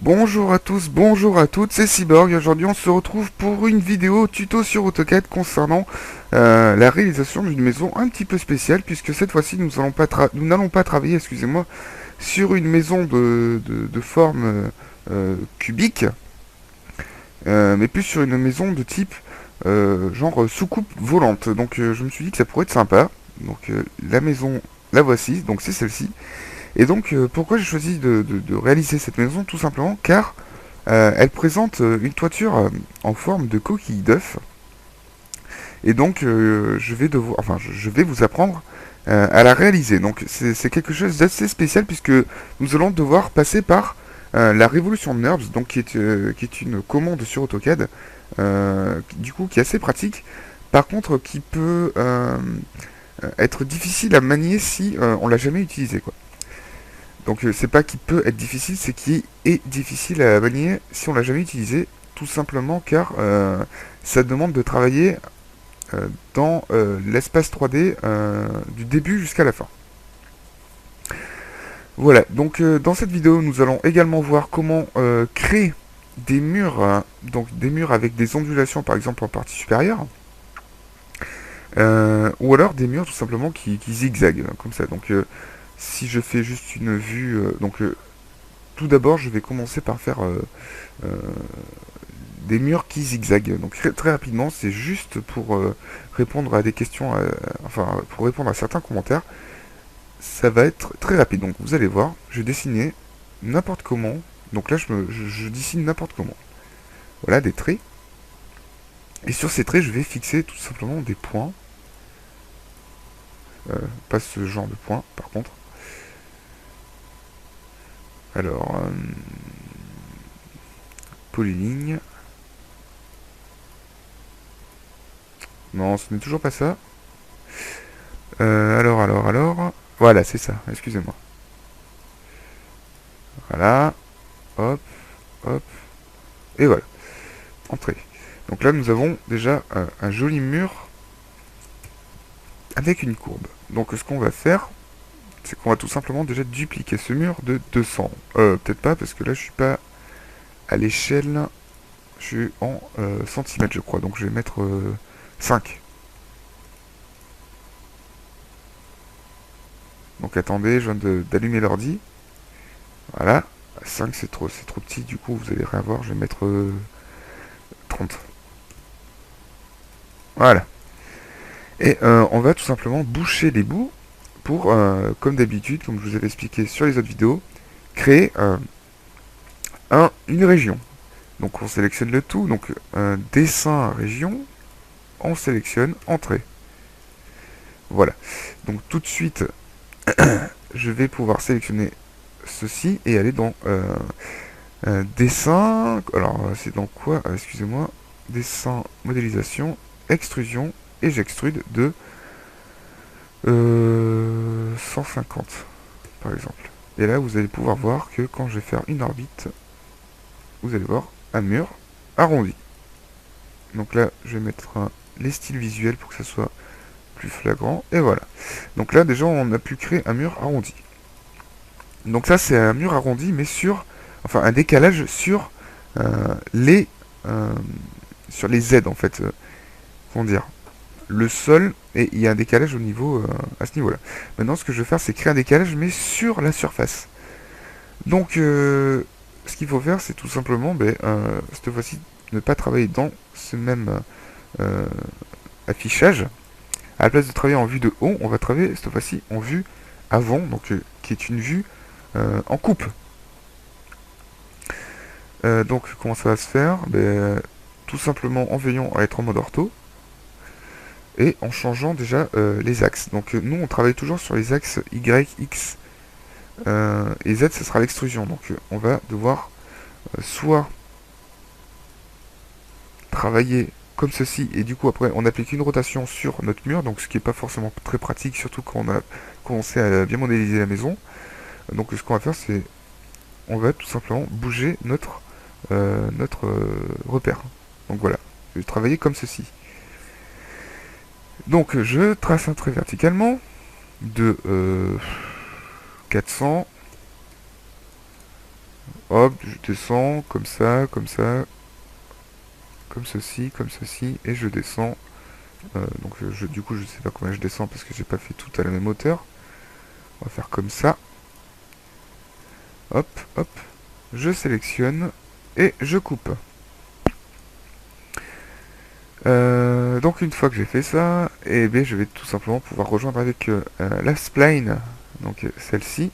Bonjour à tous, bonjour à toutes, c'est Cyborg et aujourd'hui on se retrouve pour une vidéo tuto sur AutoCAD concernant la réalisation d'une maison un petit peu spéciale puisque cette fois-ci nous n'allons pas travailler, excusez-moi, sur une maison de forme cubique, mais plus sur une maison de type genre soucoupe volante. Donc je me suis dit que ça pourrait être sympa. Donc la maison, la voici, donc c'est celle-ci. Et donc, pourquoi j'ai choisi de réaliser cette maison? Tout simplement car elle présente une toiture en forme de coquille d'œuf. Et donc, je vais vous apprendre à la réaliser. Donc, c'est quelque chose d'assez spécial puisque nous allons devoir passer par la révolution de NURBS, donc qui est une commande sur AutoCAD, du coup, qui est assez pratique. Par contre, qui peut être difficile à manier si on l'a jamais utilisé, quoi. Donc c'est pas qu'il peut être difficile, c'est qu'il est difficile à manier si on l'a jamais utilisé, tout simplement car ça demande de travailler dans l'espace 3D du début jusqu'à la fin. Voilà, donc dans cette vidéo nous allons également voir comment créer des murs, donc des murs avec des ondulations par exemple en partie supérieure, ou alors des murs tout simplement qui zigzaguent, comme ça. Donc si je fais juste une vue, tout d'abord, je vais commencer par faire euh, des murs qui zigzaguent. Donc très rapidement, c'est juste pour répondre à des questions, enfin pour répondre à certains commentaires. Ça va être très rapide. Donc vous allez voir, je vais dessiner n'importe comment. Donc là, je dessine n'importe comment. Voilà, des traits. Et sur ces traits, je vais fixer tout simplement des points. Pas ce genre de points, par contre. Alors, polyligne. Non, ce n'est toujours pas ça. Alors. Voilà, c'est ça, excusez-moi. Voilà, hop, hop, et voilà, entrée. Donc là, nous avons déjà un joli mur avec une courbe. Donc ce qu'on va faire, c'est qu'on va tout simplement déjà dupliquer ce mur de 200. Peut-être pas, parce que là, je suis pas à l'échelle, je suis en centimètres, je crois. Donc je vais mettre 5. Donc attendez, je viens d'allumer l'ordi. Voilà, 5 c'est trop petit, du coup vous allez rien voir, je vais mettre 30. Voilà. Et on va tout simplement boucher les bouts pour, comme d'habitude, comme je vous avais expliqué sur les autres vidéos, créer une région. Donc on sélectionne le tout, donc dessin région, on sélectionne entrée. Voilà. Donc tout de suite, je vais pouvoir sélectionner ceci et aller dans dessin. Alors c'est dans quoi? Excusez-moi. Dessin, modélisation, extrusion, et j'extrude de 150 par exemple. Et là vous allez pouvoir voir que quand je vais faire une orbite, vous allez voir un mur arrondi. Donc là je vais mettre les styles visuels pour que ça soit plus flagrant. Et voilà. Donc là déjà on a pu créer un mur arrondi. Donc ça c'est un mur arrondi mais enfin un décalage euh, les euh, sur les Z en fait. Comment dire, le sol, et il y a un décalage au niveau à ce niveau-là. Maintenant, ce que je vais faire, c'est créer un décalage, mais sur la surface. Donc, ce qu'il faut faire, c'est tout simplement, cette fois-ci, ne pas travailler dans ce même euh, affichage. À la place de travailler en vue de haut, on va travailler cette fois-ci en vue avant, donc qui est une vue en coupe. Donc, comment ça va se faire? Tout simplement en veillant à être en mode ortho et en changeant déjà les axes. Donc nous on travaille toujours sur les axes Y, X et Z, ce sera l'extrusion. Donc on va devoir soit travailler comme ceci et du coup après on applique une rotation sur notre mur, donc ce qui n'est pas forcément très pratique, surtout quand on a commencé à bien modéliser la maison. Donc ce qu'on va faire, c'est on va tout simplement bouger notre repère. Donc voilà, je vais travailler comme ceci. Donc je trace un trait verticalement de 400. hop, je descends, comme ça, comme ça, comme ceci, et je descends. Donc du coup je sais pas combien je descends parce que j'ai pas fait tout à la même hauteur. On va faire comme ça. Hop, hop. Je sélectionne et je coupe. Donc une fois que j'ai fait ça, et bien je vais tout simplement pouvoir rejoindre avec la spline, donc celle-ci,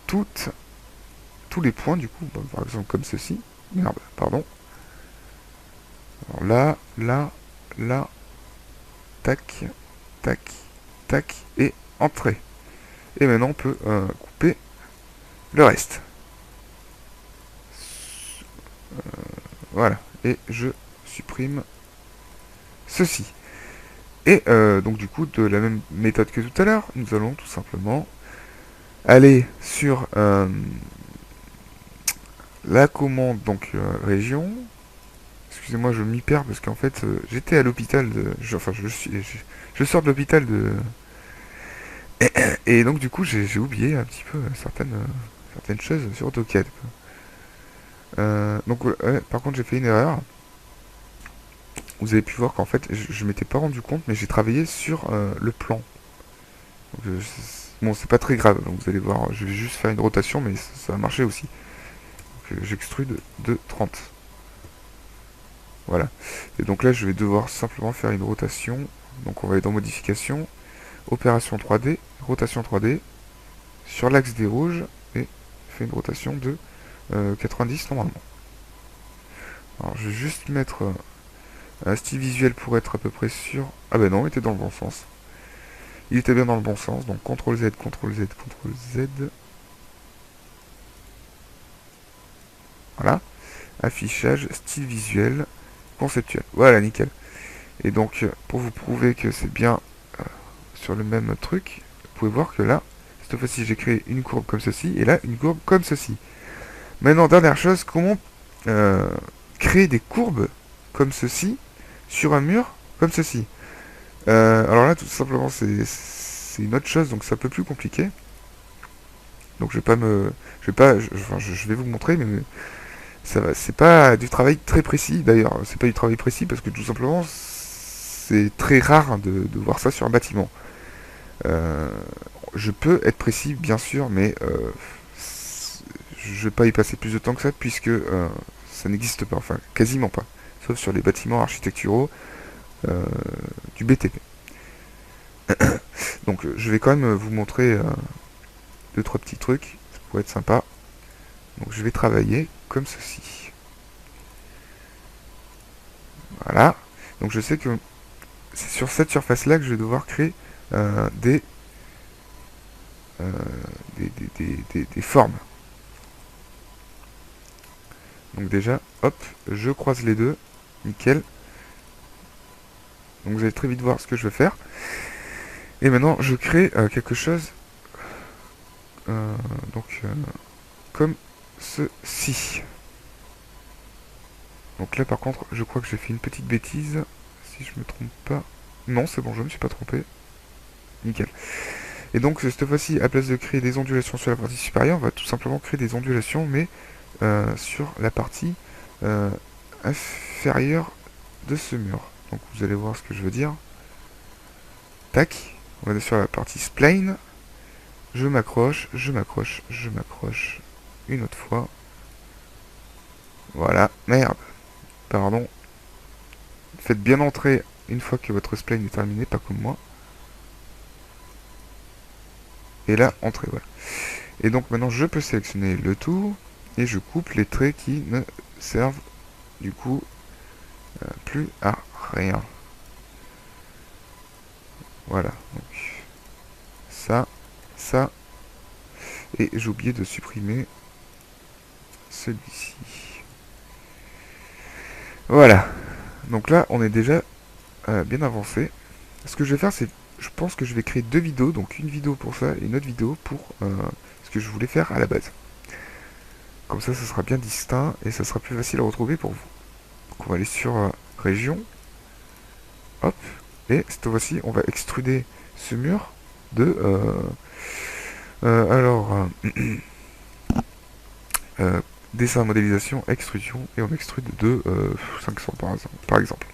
tous les points du coup, bon, par exemple comme ceci. Merde, pardon. Alors là, là, là, tac, tac, tac, et entrée. Et maintenant on peut couper le reste. Voilà. Et je supprime ceci. Et donc du coup, de la même méthode que tout à l'heure, nous allons tout simplement aller sur la commande, donc région. Excusez-moi, je m'y perds parce qu'en fait, j'étais à l'hôpital de... enfin, je sors de l'hôpital de... Et donc du coup, j'ai oublié un petit peu certaines choses sur AutoCAD. Donc, ouais, par contre, j'ai fait une erreur. Vous avez pu voir qu'en fait, je m'étais pas rendu compte, mais j'ai travaillé sur le plan. Donc, bon, c'est pas très grave, donc vous allez voir, je vais juste faire une rotation, mais ça a marché aussi. J'extrude de 30. Voilà. Et donc là, je vais devoir simplement faire une rotation. Donc on va aller dans modification, opération 3D, rotation 3D, sur l'axe des rouges, et fait une rotation de 90 normalement. Alors je vais juste mettre un style visuel pour être à peu près sûr. Ah ben non, il était dans le bon sens. Il était bien dans le bon sens, donc CTRL Z, CTRL Z, CTRL Z. Voilà. Affichage, style visuel, conceptuel. Voilà, nickel. Et donc, pour vous prouver que c'est bien sur le même truc, vous pouvez voir que là, cette fois-ci, j'ai créé une courbe comme ceci, et là, une courbe comme ceci. Maintenant, dernière chose, comment créer des courbes comme ceci sur un mur comme ceci. Alors là, tout simplement, c'est une autre chose, donc c'est un peu plus compliqué. Donc je vais pas me, je vais pas, enfin, je vais vous montrer, mais ça va, c'est pas du travail très précis. D'ailleurs, c'est pas du travail précis parce que tout simplement, c'est très rare de voir ça sur un bâtiment. Euh, je peux être précis, bien sûr, mais je vais pas y passer plus de temps que ça puisque ça n'existe pas, enfin quasiment pas, sauf sur les bâtiments architecturaux du BTP. Donc je vais quand même vous montrer deux trois petits trucs, ça pourrait être sympa. Donc je vais travailler comme ceci. Voilà. Donc je sais que c'est sur cette surface là que je vais devoir créer des, euh, des formes. Donc déjà, hop, je croise les deux, nickel. Donc vous allez très vite voir ce que je vais faire. Et maintenant, je crée quelque chose euh, donc comme ceci. Donc là, par contre, je crois que j'ai fait une petite bêtise. Si je me trompe pas. Non, c'est bon, je me suis pas trompé. Nickel. Et donc, cette fois-ci, à place de créer des ondulations sur la partie supérieure, on va tout simplement créer des ondulations, mais sur la partie inférieure de ce mur. Donc, vous allez voir ce que je veux dire. Tac. On va aller sur la partie spline. Je m'accroche, je m'accroche, je m'accroche. Une autre fois. Voilà. Merde. Pardon. Faites bien entrer une fois que votre spline est terminé, pas comme moi. Et là, entrez, voilà. Et donc maintenant, je peux sélectionner le tout. Et je coupe les traits qui ne servent du coup plus à rien. Voilà. Donc, ça, ça. Et j'ai oublié de supprimer celui-ci. Voilà. Donc là, on est déjà bien avancé. Ce que je vais faire, c'est... Je pense que je vais créer deux vidéos. Donc une vidéo pour ça et une autre vidéo pour ce que je voulais faire à la base. Comme ça sera bien distinct et ça sera plus facile à retrouver pour vous. Donc on va aller sur région. Hop. Et cette fois-ci, on va extruder ce mur de... alors... dessin, modélisation, extrusion, et on extrude de 500 par exemple.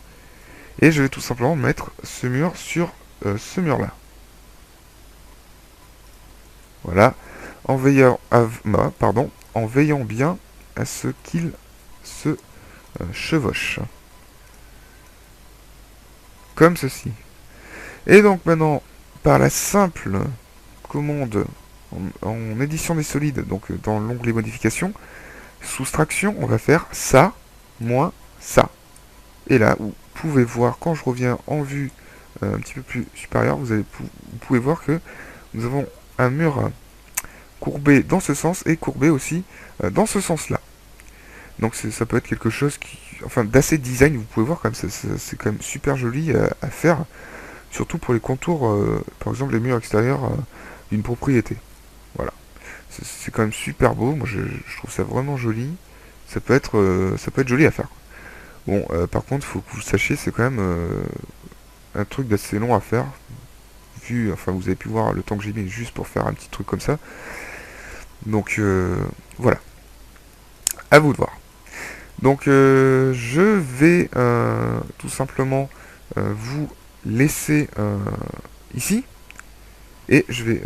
Et je vais tout simplement mettre ce mur sur ce mur-là. Voilà, en veillant, en veillant bien à ce qu'il se chevauche. Comme ceci. Et donc maintenant, par la simple commande en édition des solides, donc dans l'onglet modification, soustraction, on va faire ça, moins ça. Et là, vous pouvez voir, quand je reviens en vue un petit peu plus supérieure, vous pouvez voir que nous avons un mur courbé dans ce sens et courbé aussi dans ce sens-là. Donc ça peut être quelque chose d'assez design, vous pouvez voir, c'est quand même super joli à faire, surtout pour les contours, par exemple les murs extérieurs d'une propriété. Voilà, c'est quand même super beau, moi je trouve ça vraiment joli, ça peut être joli à faire. Bon, par contre, il faut que vous le sachiez, c'est quand même un truc d'assez long à faire, vous avez pu voir le temps que j'ai mis juste pour faire un petit truc comme ça. Donc voilà, à vous de voir. Donc je vais tout simplement vous laisser ici, et je vais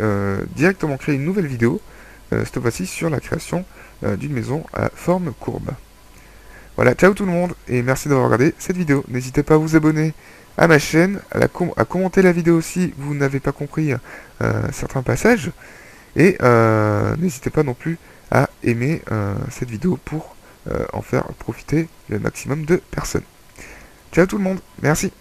directement créer une nouvelle vidéo, cette fois-ci sur la création d'une maison à forme courbe. Voilà, ciao tout le monde, et merci d'avoir regardé cette vidéo. N'hésitez pas à vous abonner à ma chaîne, à commenter la vidéo si vous n'avez pas compris certains passages, et n'hésitez pas non plus à aimer cette vidéo pour en faire profiter le maximum de personnes. Ciao tout le monde, merci.